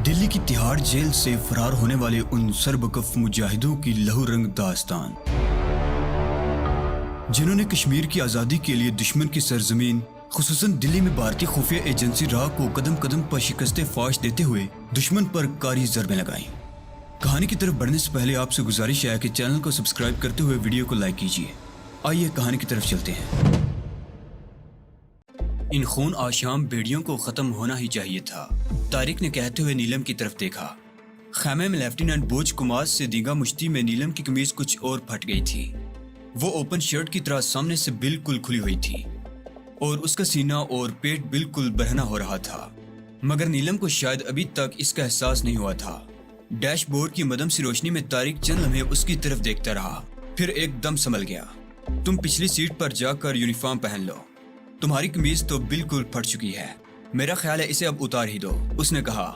دلی کی تہاڑ جیل سے فرار ہونے والے ان سربکف مجاہدوں کی لہو رنگ داستان، جنہوں نے کشمیر کی آزادی کے لیے دشمن کی سرزمین خصوصاً دلی میں بھارتی خفیہ ایجنسی را کو قدم قدم پر شکست فاش دیتے ہوئے دشمن پر کاری ضربیں لگائیں۔ کہانی کی طرف بڑھنے سے پہلے آپ سے گزارش ہے کہ چینل کو سبسکرائب کرتے ہوئے ویڈیو کو لائک کیجیے۔ آئیے کہانی کی طرف چلتے ہیں۔ ان خون آشام بیڑیوں کو ختم ہونا ہی چاہیے تھا، طارق نے کہتے ہوئے نیلم کی طرف دیکھا۔ خیمے میں لیفٹیننٹ بوج کمار سے دیگا مشتی میں نیلم کی قمیض کچھ اور پھٹ گئی تھی۔ وہ اوپن شرٹ کی طرح سامنے سے بالکل کھلی ہوئی تھی اور اس کا سینہ اور پیٹ بالکل برہنہ ہو رہا تھا، مگر نیلم کو شاید ابھی تک اس کا احساس نہیں ہوا تھا۔ ڈیش بورڈ کی مدھم سی روشنی میں طارق چند لمحے اس کی طرف دیکھتا رہا، پھر ایک دم سنبھل گیا۔ تم پچھلی سیٹ پر جا کر یونیفارم پہن لو، تمہاری قمیض تو بالکل پھٹ چکی ہے، میرا خیال ہے اسے اب اتار ہی دو، اس نے کہا۔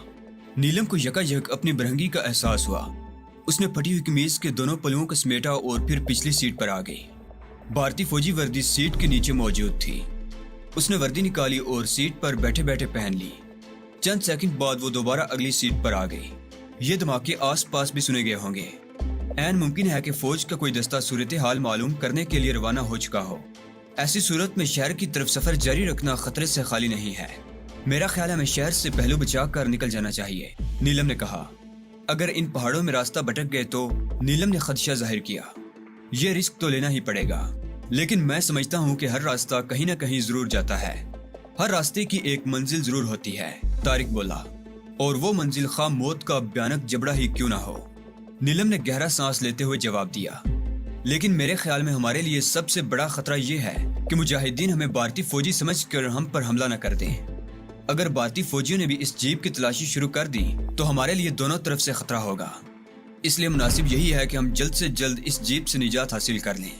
نیلم کو یکا یک اپنی برہنگی کا احساس ہوا۔ اس نے پھٹی ہوئی قمیض کے دونوں پلوؤں کو سمیٹا اور پھر پچھلی سیٹ پر آ گئی۔ بھارتی فوجی وردی سیٹ کے نیچے موجود تھی۔ اس نے وردی نکالی اور سیٹ پر بیٹھے بیٹھے پہن لی۔ چند سیکنڈ بعد وہ دوبارہ اگلی سیٹ پر آ گئی۔ یہ دھماکے آس پاس بھی سنے گئے ہوں گے۔ عین ممکن ہے کہ فوج کا کوئی دستہ صورتحال معلوم کرنے کے لیے روانہ ہو چکا ہو۔ ایسی صورت میں شہر کی طرف سفر جاری رکھنا خطرے سے خالی نہیں ہے۔ میرا خیال ہے ہمیں شہر سے پہلو بچا کر نکل جانا چاہیے، نیلم نے کہا۔ اگر ان پہاڑوں میں راستہ بھٹک گئے تو، نیلم نے خدشہ ظاہر کیا۔ یہ رسک تو لینا ہی پڑے گا، لیکن میں سمجھتا ہوں کہ ہر راستہ کہیں نہ کہیں ضرور جاتا ہے۔ ہر راستے کی ایک منزل ضرور ہوتی ہے، طارق بولا، اور وہ منزل خواہ موت کا بھیانک جبڑا ہی کیوں نہ ہو۔ نیلم نے گہرا سانس لیتے ہوئے جواب دیا۔ لیکن میرے خیال میں ہمارے لیے سب سے بڑا خطرہ یہ ہے کہ مجاہدین ہمیں بھارتی فوجی سمجھ کر ہم پر حملہ نہ کر دیں۔ اگر بھارتی فوجیوں نے بھی اس جیپ کی تلاشی شروع کر دی تو ہمارے لیے دونوں طرف سے خطرہ ہوگا۔ اس لیے مناسب یہی ہے کہ ہم جلد سے جلد اس جیپ سے نجات حاصل کر لیں۔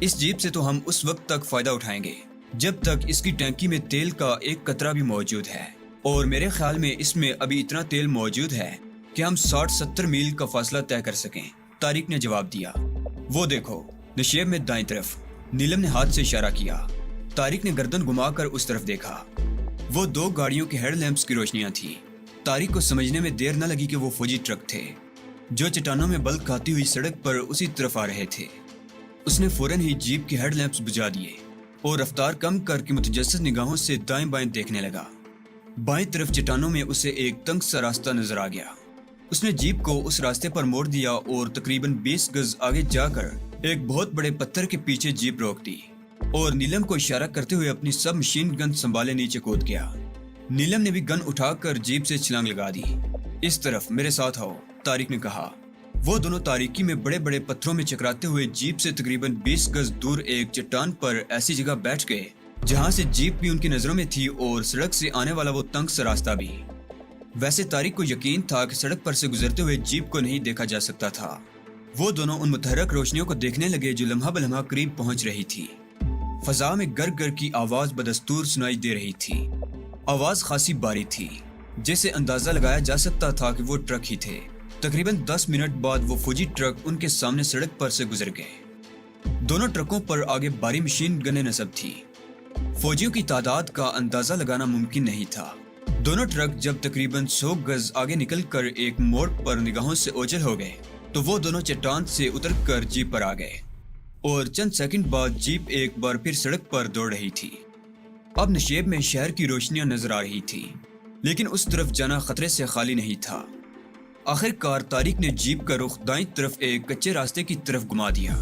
اس جیپ سے تو ہم اس وقت تک فائدہ اٹھائیں گے جب تک اس کی ٹینکی میں تیل کا ایک قطرہ بھی موجود ہے، اور میرے خیال میں اس میں ابھی اتنا تیل موجود ہے کہ ہم 60-70 میل کا فاصلہ طے کر سکیں، طارق نے جواب دیا۔ وہ دیکھو، نشیب میں دائیں طرف، نیلم نے ہاتھ سے اشارہ کیا۔ طارق نے گردن گھما کر اس طرف دیکھا۔ وہ دو گاڑیوں کے ہیڈ لیمپس کی روشنیاں تھیں۔ طارق کو سمجھنے میں دیر نہ لگی کہ وہ فوجی ٹرک تھے جو چٹانوں میں بلک کھاتی ہوئی سڑک پر اسی طرف آ رہے تھے۔ اس نے فوراً ہی جیپ کے ہیڈ لیمپس بجھا دیے اور رفتار کم کر کے متجسس نگاہوں سے دائیں بائیں دیکھنے لگا۔ بائیں طرف چٹانوں میں اسے ایک تنگ سا راستہ نظر آ گیا۔ اس نے جیپ کو اس راستے پر موڑ دیا اور تقریباً 20 گز آگے جا کر ایک بہت بڑے پتھر کے پیچھے جیپ روک دی اور نیلم کو اشارہ کرتے ہوئے اپنی سب مشین گن سنبھالے نیچے کود گیا۔ نیلم نے بھی گن اٹھا کر جیپ سے چھلانگ لگا دی۔ اس طرف میرے ساتھ آؤ، طارق نے کہا۔ وہ دونوں تاریکی میں بڑے بڑے پتھروں میں چکراتے ہوئے جیپ سے تقریباً 20 گز دور ایک چٹان پر ایسی جگہ بیٹھ گئے جہاں سے جیپ بھی ان کی نظروں میں تھی اور سڑک سے آنے والا وہ تنگ سا راستہ بھی۔ ویسے طارق کو یقین تھا کہ سڑک پر سے گزرتے ہوئے جیپ کو نہیں دیکھا جا سکتا تھا۔ وہ دونوں ان متحرک روشنیوں کو دیکھنے لگے جو لمحہ بلمحہ قریب پہنچ رہی تھی۔ فضا میں گر گر کی آواز بدستور سنائی دے رہی تھی۔ آواز خاصی باری تھی، جسے اندازہ لگایا جا سکتا تھا کہ وہ ٹرک ہی تھے۔ تقریباً 10 منٹ بعد وہ فوجی ٹرک ان کے سامنے سڑک پر سے گزر گئے۔ دونوں ٹرکوں پر آگے بھاری مشین گنیں نصب تھی۔ فوجیوں کی تعداد کا اندازہ لگانا ممکن نہیں تھا۔ دونوں ٹرک جب تقریباً 100 گز آگے نکل کر ایک موڑ پر نگاہوں سے اوجھل ہو گئے تو وہ دونوں چٹان سے اتر کر جیپ پر آ گئے، اور چند سیکنڈ بعد جیپ ایک بار پھر سڑک پر دوڑ رہی تھی۔ اب نشیب میں شہر کی روشنیاں نظر آ رہی تھی، لیکن اس طرف جانا خطرے سے خالی نہیں تھا۔ آخر کار طارق نے جیپ کا رخ دائیں طرف ایک کچے راستے کی طرف گھما دیا۔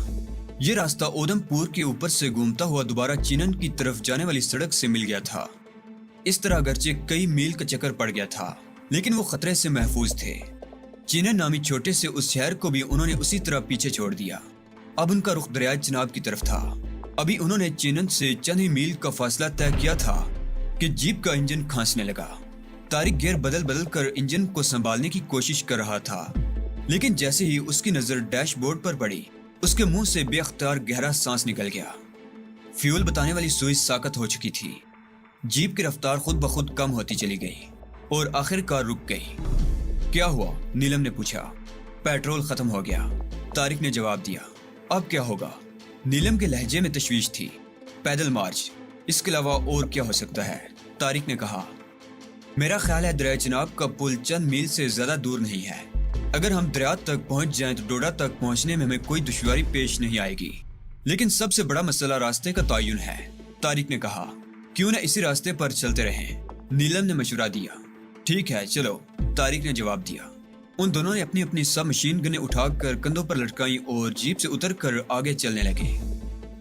یہ راستہ اودم پور کے اوپر سے گھومتا ہوا دوبارہ چینن کی طرف جانے والی سڑک سے مل گیا تھا۔ اس طرح اگرچہ کئی میل کا چکر پڑ گیا تھا، لیکن وہ خطرے سے محفوظ تھے۔ چینن نامی چھوٹے سے اس شہر کو بھی انہوں نے اسی طرح پیچھے چھوڑ دیا۔ اب ان کا رخ دریائے چناب کی طرف تھا۔ ابھی انہوں نے چینن سے چند ہی میل کا فاصلہ طے کیا تھا کہ جیپ کا انجن کھانسنے لگا۔ طارق گیئر بدل بدل کر انجن کو سنبھالنے کی کوشش کر رہا تھا، لیکن جیسے ہی اس کی نظر ڈیش بورڈ پر پڑی، اس کے منہ سے بے اختیار گہرا سانس نکل گیا۔ فیول بتانے والی سوئچ ساکت ہو چکی تھی۔ جیپ کی رفتار خود بخود کم ہوتی چلی گئی اور آخر کار رک گئی۔ کیا ہوا؟ نیلم نے پوچھا۔ پیٹرول ختم ہو گیا، طارق نے جواب دیا۔ اب کیا ہوگا؟ نیلم کے لہجے میں تشویش تھی۔ پیدل مارچ، اس کے علاوہ اور کیا ہو سکتا ہے؟ طارق نے کہا۔ मेरा ख्याल है दरिया चिनाब का पुल चंद मील से ज्यादा दूर नहीं है। अगर हम दरिया तक पहुंच जाएं तो डोडा तक पहुंचने में हमें कोई दुश्वारी पेश नहीं आएगी। लेकिन सबसे बड़ा मसला रास्ते का तयन है, तारिक ने कहा। क्यों न इसी रास्ते पर चलते रहें, नीलम ने मशवरा दिया। ठीक है चलो, तारिक ने जवाब दिया। उन दोनों ने अपनी अपनी सब मशीन गनें उठाकर कंधों पर लटकाई और जीप से उतरकर आगे चलने लगे।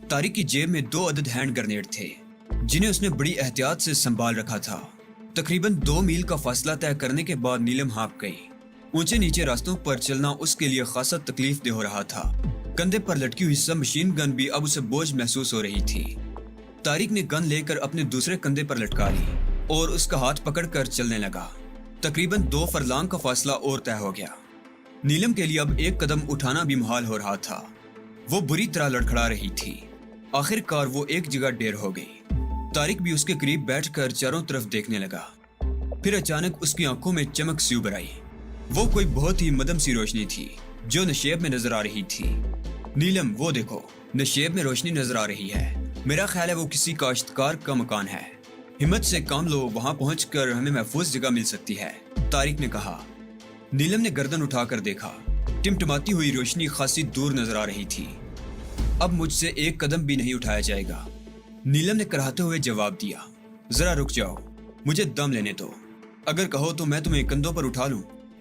तारिक की जेब में 2 अदद हैंड ग्रेनेड थे, जिन्हें उसने बड़ी एहतियात से संभाल रखा था। तकरीबन 2 मील का फासला तय करने के बाद नीलम हाँफ गई। ऊंचे नीचे रास्तों पर चलना उसके लिए खासा तकलीफ दे हो रहा था। कंधे पर लटकी हुई सब मशीन गन भी अब उसे बोझ महसूस हो रही थी। तारिक ने गन लेकर अपने दूसरे कंधे पर लटका ली और उसका हाथ पकड़कर चलने लगा। तकरीबन 2 फरलांग का फासला और तय हो गया। नीलम के लिए अब एक कदम उठाना भी मुहाल हो रहा था। वो बुरी तरह लड़खड़ा रही थी। आखिरकार वो एक जगह ढेर हो गई। तारिक भी उसके करीब बैठकर चारों तरफ देखने लगा। फिर अचानक उसकी आंखों में चमक सी उभर आई। वो कोई बहुत ही मदम सी रोशनी थी जो नशेब में नजर आ रही थी। नीलम, वो देखो, नशेब में रोशनी नजर आ रही है। मेरा ख्याल है वो किसी काश्तकार का मकान है। हिम्मत से काम लो, वहां पहुंचकर हमें महफूज जगह मिल सकती है, तारिक ने कहा। नीलम ने गर्दन उठाकर देखा। टिमटिमाती हुई रोशनी खासी दूर नजर आ रही थी। अब मुझसे एक कदम भी नहीं उठाया जाएगा, नीलम ने कराहते हुए जवाब दिया। जरा रुक जाओ, मुझे दम लेने दो। अगर कहो तो मैं तुम्हें कंधों पर उठा लूं।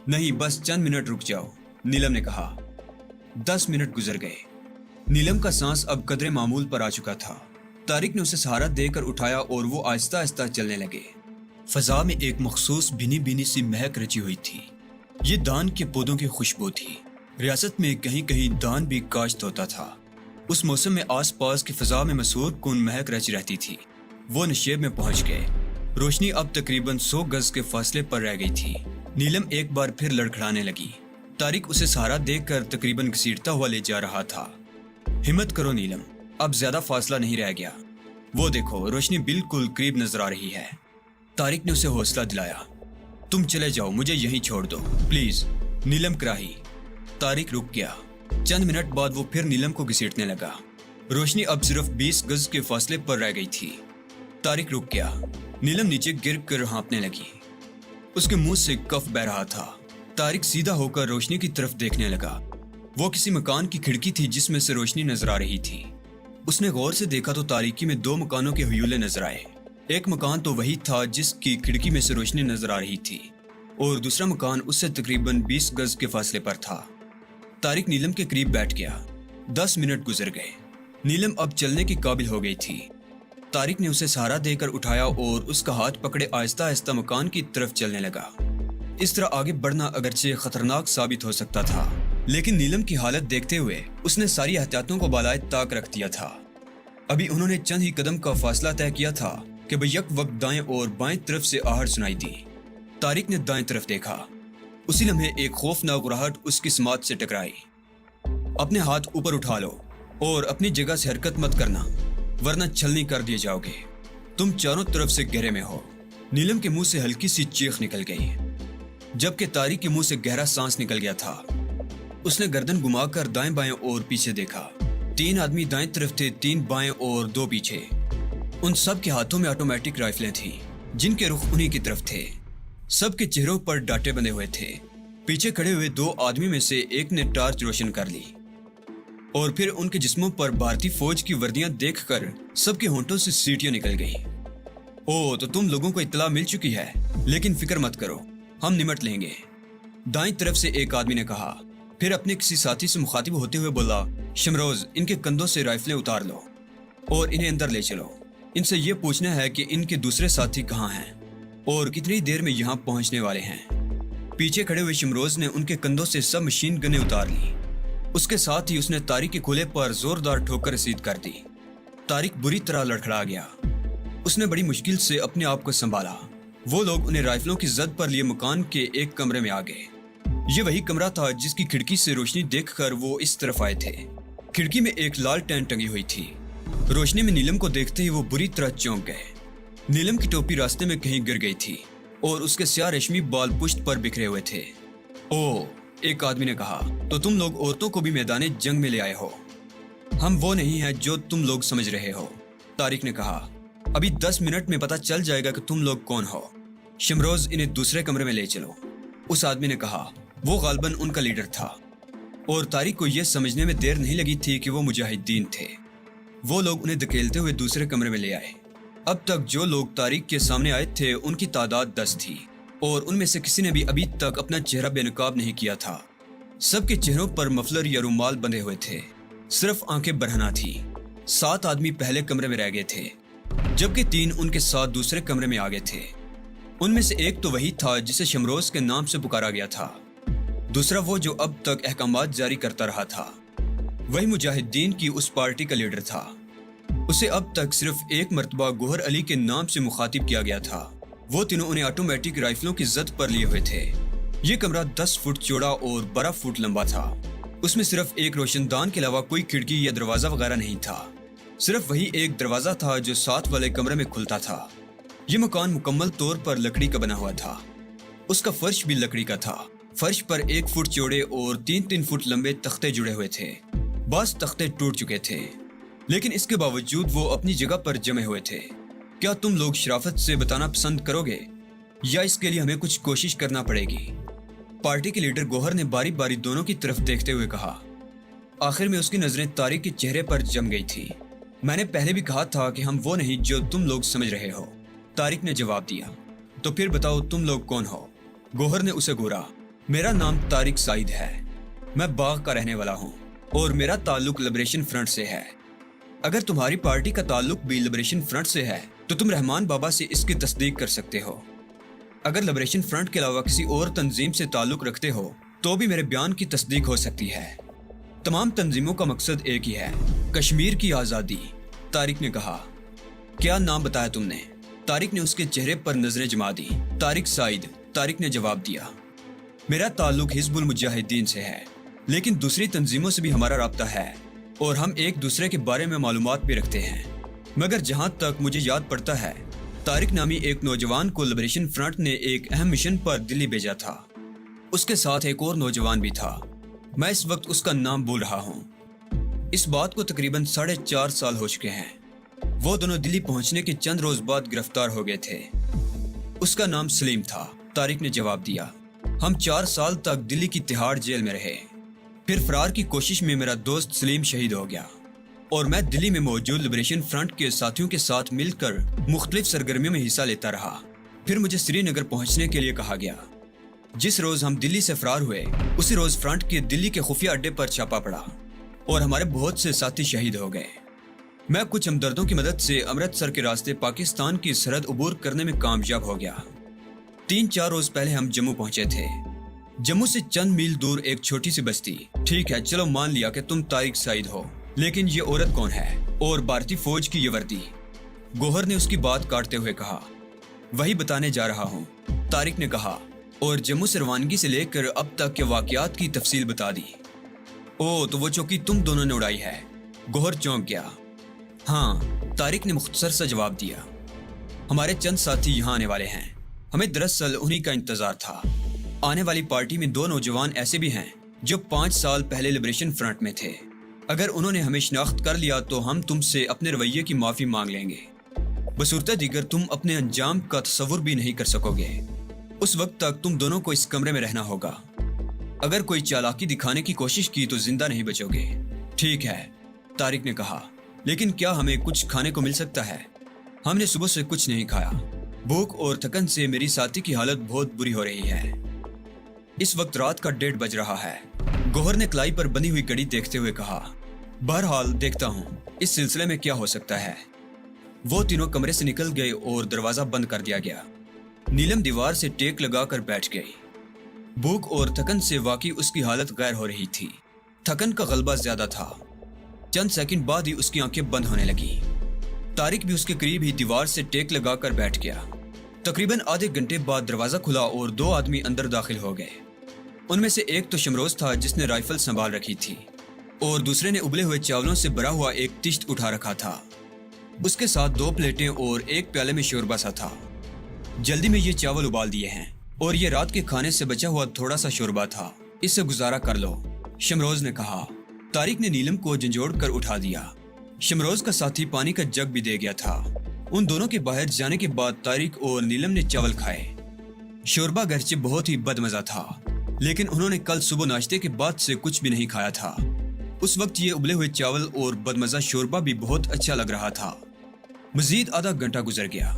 नहीं, बस चंद मिनट रुक जाओ, नीलम ने कहा। 10 मिनट गुजर गए। नीलम का सांस अब कदरे मामूल पर आ चुका था। तारिक ने उसे सहारा देकर उठाया और वो आहिस्ता आहिस्ता चलने लगे। फजा में एक मखसूस भीनी भीनी सी महक रची हुई थी। ये दान के पौधों की खुशबू थी। रियासत में कहीं कहीं दान भी काश्त होता था। उस मौसम में आस पास की फजा में मसूर कुन महक रची रहती थी। वो नशेब में पहुंच गए। रोशनी अब तकरीबन 100 गज के फासले पर रह गई थी। नीलम एक बार फिर लड़खड़ाने लगी। तारिक उसे सहारा देकर तकरीबन घसीटता हुआ ले जा रहा था। हिम्मत करो नीलम, अब ज्यादा फासला नहीं रह गया। वो देखो, रोशनी बिल्कुल करीब नजर आ रही है। तारिक ने उसे हौसला दिलाया। तुम चले जाओ, मुझे यहीं छोड़ दो प्लीज, नीलम कराही। तारिक रुक गया। चंद मिनट बाद वो फिर नीलम को घसीटने लगा। रोशनी अब सिर्फ 20 गज के फासले पर रह गई थी। तारिक रुक गया। नीलम नीचे गिर कर हाँफने लगी। उसके मुंह से कफ बह रहा था। तारिक सीधा होकर रोशनी की तरफ देखने लगा। वो किसी मकान की खिड़की थी जिसमें से रोशनी नजर आ रही थी। उसने गौर से देखा तो तारीकी में 2 मकानों के हुयूले नजर आए। एक मकान तो वही था जिसकी खिड़की में से रोशनी नजर आ रही थी और दूसरा मकान उससे तकरीबन 20 गज के फासले पर था। तारिक नीलम के करीब बैठ गया। 10 मिनट गुजर गए। नीलम अब चलने की काबिल हो गई थी। तारिक ने उसे सहारा देकर उठाया और उसका हाथ पकड़े आहिस्ता आहिस्ता मकान की तरफ चलने लगा। इस तरह आगे बढ़ना अगरचे खतरनाक साबित हो सकता था, लेकिन नीलम की हालत देखते हुए उसने सारी एहतियातों को बालाए ताक रख दिया था। अभी उन्होंने चंद ही कदम का फासला तय किया था कि बैक वक्त दाएं और बाएं तरफ से आहट सुनाई दी। तारिक ने दाएं तरफ देखा। उसी लम्हे एक खौफनाक गुराहट उसकी समात से टकराई। अपने हाथ ऊपर उठा लो और अपनी जगह से हरकत मत करना, वरना छलनी कर दिए जाओगे। तुम चारों तरफ से घेरे में हो। नीलम के मुंह से हल्की सी चीख निकल गई, जबकि तारिक के मुंह से गहरा सांस निकल गया था। उसने गर्दन घुमाकर दाएं बाएं और पीछे देखा। 3 आदमी दाएं तरफ थे, 3 बाएं और 2 पीछे। उन सब के हाथों में ऑटोमेटिक राइफलें थीं, जिनके रुख उन्हीं की तरफ थे। सबके चेहरों पर डाटे बंधे हुए थे। पीछे खड़े हुए 2 आदमी में से एक ने टार्च रोशन कर ली और फिर उनके जिस्मों पर भारतीय फौज की वर्दियां देखकर सबके होंठों से सीटियां निकल गई। ओ, तो तुम लोगों को इत्तला मिल चुकी है, लेकिन फिक्र मत करो, हम निमट लेंगे, दाईं तरफ से एक आदमी ने कहा। फिर अपने किसी साथी से मुखातिब होते हुए बोला, शमरोज, इनके कंधों से राइफलें उतार लो और इन्हें अंदर ले चलो। इनसे ये पूछना है कि इनके दूसरे साथी कहाँ हैं और कितनी देर में यहाँ पहुँचने वाले हैं। पीछे खड़े हुए शमरोज ने उनके कंधों से सब मशीन गनें उतार ली। उसके साथ ही उसने तारिक के खुले पर जोरदार ठोकर रसीद कर दी। तारिक बुरी तरह लड़खड़ा गया। उसने बड़ी मुश्किल से अपने आप को संभाला। वो लोग उन्हें राइफलों की जद पर लिए मकान के एक कमरे में आ गए। ये वही कमरा था जिसकी खिड़की से रोशनी देखकर वो इस तरफ आए थे। खिड़की में एक लाल टेंट टंगी हुई थी। रोशनी में नीलम को देखते ही वो बुरी तरह चौंक गए। नीलम की टोपी रास्ते में कहीं गिर गई थी और उसके स्याह रेशमी बाल पुश्त पर बिखरे हुए थे। ओ, एक आदमी ने कहा, तो तुम लोग औरतों को भी मैदाने जंग में ले आए हो। हम वो नहीं हैं जो तुम लोग समझ रहे हो, तारिक ने कहा। अभी 10 मिनट में पता चल जाएगा कि तुम लोग कौन हो। शमरोज इन्हें दूसरे कमरे में ले चलो, उस आदमी ने कहा। वो गालबन उनका लीडर था और तारिक को यह समझने में देर नहीं लगी थी कि वो मुजाहिदीन थे। वो लोग उन्हें धकेलते हुए दूसरे कमरे में ले आए। अब तक जो लोग तारिक के सामने आए थे उनकी तादाद 10 थी और उनमें से किसी ने भी अभी तक अपना चेहरा बेनकाब नहीं किया था। सबके चेहरों पर मफलर या रुमाल बंधे हुए थे, सिर्फ आंखें बरहना थी। 7 आदमी पहले कमरे में रह गए थे, जबकि 3 उनके साथ दूसरे कमरे में आ गए थे। उनमें से एक तो वही था जिसे शमरोज के नाम से पुकारा गया था। दूसरा वो जो अब तक अहकामात जारी करता रहा था। वही मुजाहिदीन की उस पार्टी का लीडर था। उसे अब तक सिर्फ एक मर्तबा गोहर अली के नाम से मुखातिब किया गया था। वो तीनों उन्हें ऑटोमेटिक राइफलों की जद पर लिए हुए थे। ये कमरा 10 फुट चौड़ा और 12 फुट लंबा था। उसमें सिर्फ एक रोशनदान के अलावा कोई खिड़की या दरवाजा वगैरह नहीं था। सिर्फ वही एक दरवाजा था जो साथ वाले कमरे में खुलता था। ये मकान मुकम्मल तौर पर लकड़ी का बना हुआ था। उसका फर्श भी लकड़ी का था। फर्श पर 1 फुट चौड़े और 3-3 फुट लंबे तख्ते जुड़े हुए थे। बास तख्ते टूट चुके थे, लेकिन इसके बावजूद वो अपनी जगह पर जमे हुए थे। क्या तुम लोग शराफत से बताना पसंद करोगे या इसके लिए हमें कुछ कोशिश करना पड़ेगी? पार्टी के लीडर गोहर ने बारी बारी दोनों की तरफ देखते हुए कहा। आखिर में उसकी नजरें तारिक के चेहरे पर जम गई थी। मैंने पहले भी कहा था कि हम वो नहीं जो तुम लोग समझ रहे हो, तारिक ने जवाब दिया। तो फिर बताओ तुम लोग कौन हो? गोहर ने उसे घूरा। मेरा नाम तारिक साइद है। मैं बाग का रहने वाला हूँ और मेरा ताल्लुक लिबरेशन फ्रंट से है। अगर तुम्हारी पार्टी का ताल्लुक भी लिबरेशन फ्रंट से है तो तुम रहमान बाबा से इसकी तस्दीक कर सकते हो। अगर लिबरेशन फ्रंट के अलावा किसी और तंजीम से ताल्लुक रखते हो तो भी मेरे बयान की तस्दीक हो सकती है। तमाम तंजीमों का मकसद एक ही है, कश्मीर की आज़ादी, तारिक ने कहा। क्या नाम बताया तुमने? तारिक ने उसके चेहरे पर नजरें जमा दी। तारिक साइद, तारिक ने जवाब दिया। मेरा ताल्लुक हिजबुल मुजाहिदीन से है, लेकिन दूसरी तंजीमों से भी हमारा राब्ता है और हम एक दूसरे के बारे में मालूमात भी रखते हैं। मगर जहाँ तक मुझे याद पड़ता है, तारिक नामी एक नौजवान को लिबरेशन फ्रंट ने एक अहम मिशन पर दिल्ली भेजा था। उसके साथ एक और नौजवान भी था। मैं इस वक्त उसका नाम भूल रहा हूँ। इस बात को तकरीबन 4.5 साल हो चुके हैं। वो दोनों दिल्ली पहुंचने के चंद रोज बाद गिरफ्तार हो गए थे। उसका नाम सलीम था, तारिक ने जवाब दिया। हम 4 साल तक दिल्ली की तिहाड़ जेल में रहे। फिर फरार की कोशिश में मेरा दोस्त सलीम शहीद हो गया और मैं दिल्ली में मौजूद लिबरेशन फ्रंट के साथियों के साथ मिलकर मुख्तलिफ सरगर्मियों में हिस्सा लेता रहा। फिर मुझे श्रीनगर पहुंचने के लिए कहा गया। जिस रोज हम दिल्ली से फरार हुए उसी रोज फ्रंट के दिल्ली के खुफिया अड्डे पर छापा पड़ा और हमारे बहुत से साथी शहीद हो गए। मैं कुछ हमदर्दों की मदद से अमृतसर के रास्ते पाकिस्तान की सरहद अबूर करने में कामयाब हो गया। 3-4 रोज पहले हम जम्मू पहुंचे थे। जम्मू से चंद मील दूर एक छोटी सी बस्ती। ठीक है, चलो मान लिया कि तुम तारिक साइद हो, लेकिन ये औरत कौन है और भारतीय फौज की ये वर्दी? गोहर ने उसकी बात काटते हुए कहा। वही बताने जा रहा हूँ, तारिक ने कहा और जम्मू से रवानगी से लेकर अब तक के वाकयात की तफसील बता दी। ओ, तो वो चौकी तुम दोनों ने उड़ाई है? गोहर चौंक गया। हाँ, तारिक ने मुख्तसर सा जवाब दिया। हमारे चंद साथी यहाँ आने वाले हैं। हमें दरअसल उन्हीं का इंतजार था। आने वाली पार्टी में 2 नौजवान ऐसे भी हैं जो 5 साल पहले लिबरेशन फ्रंट में थे। अगर उन्होंने हमें शिनाख्त कर लिया तो हम तुमसे अपने रवैये की माफ़ी मांग लेंगे। बसूरत दीगर तुम अपने अंजाम का तसव्वुर भी नहीं कर सकोगे। उस वक्त तक तुम दोनों को इस कमरे में रहना होगा। अगर कोई चालाकी दिखाने की कोशिश की तो जिंदा नहीं बचोगे। ठीक है, तारिक ने कहा, लेकिन क्या हमें कुछ खाने को मिल सकता है? हमने सुबह से कुछ नहीं खाया। भूख और थकन से मेरी साथी की हालत बहुत बुरी हो रही है। इस वक्त रात का 1:30 बज रहा है। गोहर ने कलाई पर बनी हुई घड़ी देखते हुए कहा। बहरहाल देखता हूँ इस सिलसिले में क्या हो सकता है। वो तीनों कमरे से निकल गए और दरवाजा बंद कर दिया गया। नीलम दीवार से टेक लगाकर बैठ गई। भूख और थकन से वाकई उसकी हालत गैर हो रही थी। थकन का गलबा ज्यादा था। चंद सेकंड बाद ही उसकी आंखें बंद होने लगी। तारिक भी उसके करीब ही दीवार से टेक लगाकर बैठ गया। तकरीबन आधे घंटे बाद दरवाजा खुला और 2 आदमी अंदर दाखिल हो गए। उनमें से एक तो शमरोज था जिसने राइफल संभाल रखी थी और दूसरे ने उबले हुए चावलों से भरा हुआ एक तिश्त उठा रखा था। उसके साथ 2 प्लेटें और एक प्याले में शोरबा सा था। जल्दी में ये चावल उबाल दिए हैं और ये रात के खाने से बचा हुआ थोड़ा सा शोरबा था, इससे गुजारा कर लो, शमरोज ने कहा। तारिक ने नीलम को झंझोड़ कर उठा दिया। शमरोज का साथी पानी का जग भी दे गया था। उन दोनों के बाहर जाने के बाद तारिक और नीलम ने चावल खाए। शोरबा अगरचे बहुत ही बदमजा था, लेकिन उन्होंने कल सुबह नाश्ते के बाद से कुछ भी नहीं खाया था। उस वक्त ये उबले हुए चावल और बदमजा शोरबा भी बहुत अच्छा लग रहा था। मजीद आधा घंटा गुजर गया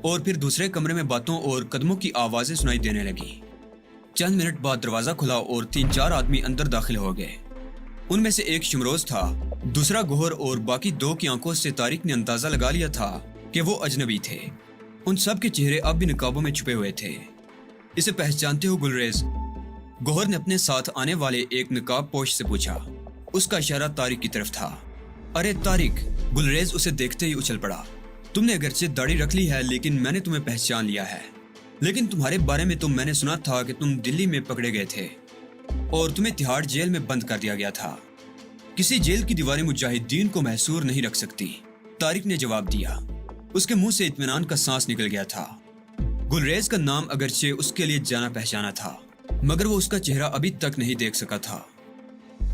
और फिर दूसरे कमरे में बातों और कदमों की आवाजें सुनाई देने लगी। चंद मिनट बाद दरवाजा खुला और 3-4 आदमी अंदर दाखिल हो गए। उनमें से एक शमरोज था, दूसरा गोहर और बाकी 2 की आंखों से तारिक ने अंदाजा लगा लिया था कि वो अजनबी थे। उन सब के चेहरे अब भी नकाबों में छुपे हुए थे। इसे पहचानते हो गुलरेज? गोहर ने अपने साथ आने वाले एक नकाब पोश से पूछा। उसका इशारा तारिक की तरफ था। अरे तारिक! गुलरेज उसे देखते ही उछल पड़ा। तुमने अगरचे दाढ़ी रख ली है, लेकिन मैंने तुम्हें पहचान लिया है। लेकिन तुम्हारे बारे में तो मैंने सुना था कि तुम दिल्ली में पकड़े गए थे और तुम्हें तिहाड़ जेल में बंद कर दिया गया था। किसी जेल की दीवारें मुजाहिदीन को महसूर नहीं रख सकती, तारिक ने जवाब दिया। उसके मुंह से इत्मीनान का सांस निकल गया था। गुलरेज का नाम अगरचे उसके लिए जाना पहचाना था, मगर वो उसका चेहरा अभी तक नहीं देख सका था।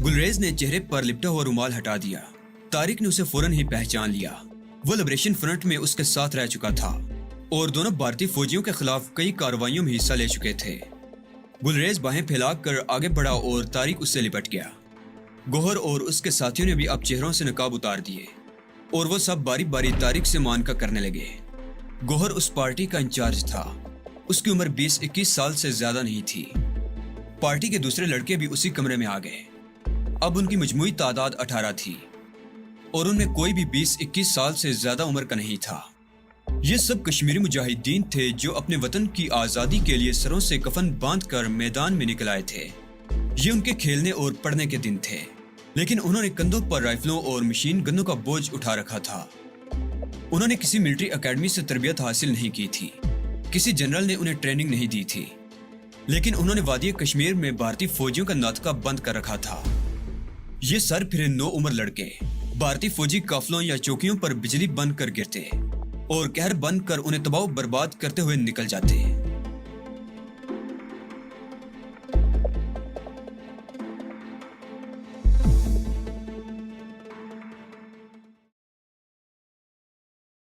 गुलरेज ने चेहरे पर लिपटा हुआ रुमाल हटा दिया। तारिक ने उसे फौरन ही पहचान लिया। वो लिबरेशन फ्रंट में उसके साथ रह चुका था और दोनों भारतीय फौजियों के खिलाफ कई कार्रवाइयों में हिस्सा ले चुके थे। गुलरेज बाहें फैलाकर आगे बढ़ा और तारिक उससे लिपट गया। गोहर और उसके साथियों ने भी अब चेहरों से नकाब उतार दिए और वो सब बारी बारी तारिक से मानका करने लगे। गोहर उस पार्टी का इंचार्ज था। उसकी उम्र 20-21 साल से ज्यादा नहीं थी। पार्टी के दूसरे लड़के भी उसी कमरे में आ गए। अब उनकी मजमूई तादाद 18 थी और उनमें कोई भी 20-21 साल से ज्यादा उम्र का नहीं था। ये सब कश्मीरी मुजाहिदीन थे जो अपने वतन की आज़ादी के लिए सरों से कफन बांधकर मैदान में निकल आए थे। ये उनके खेलने और पढ़ने के दिन थे, लेकिन उन्होंने कंधों पर राइफलों और मशीन गनों का बोझ उठा रखा था। उन्होंने किसी मिलिट्री एकेडमी से तरबियत हासिल नहीं की थी, किसी जनरल ने उन्हें ट्रेनिंग नहीं दी थी, लेकिन उन्होंने वादी कश्मीर में भारतीय फौजियों का नातका बंद कर रखा था। ये सर फिरे 9 उम्र लड़के भारतीय फौजी काफलों या चौकियों पर बिजली बंद कर गिरते और कहर बंद कर उन्हें तबाह बर्बाद करते हुए निकल जाते।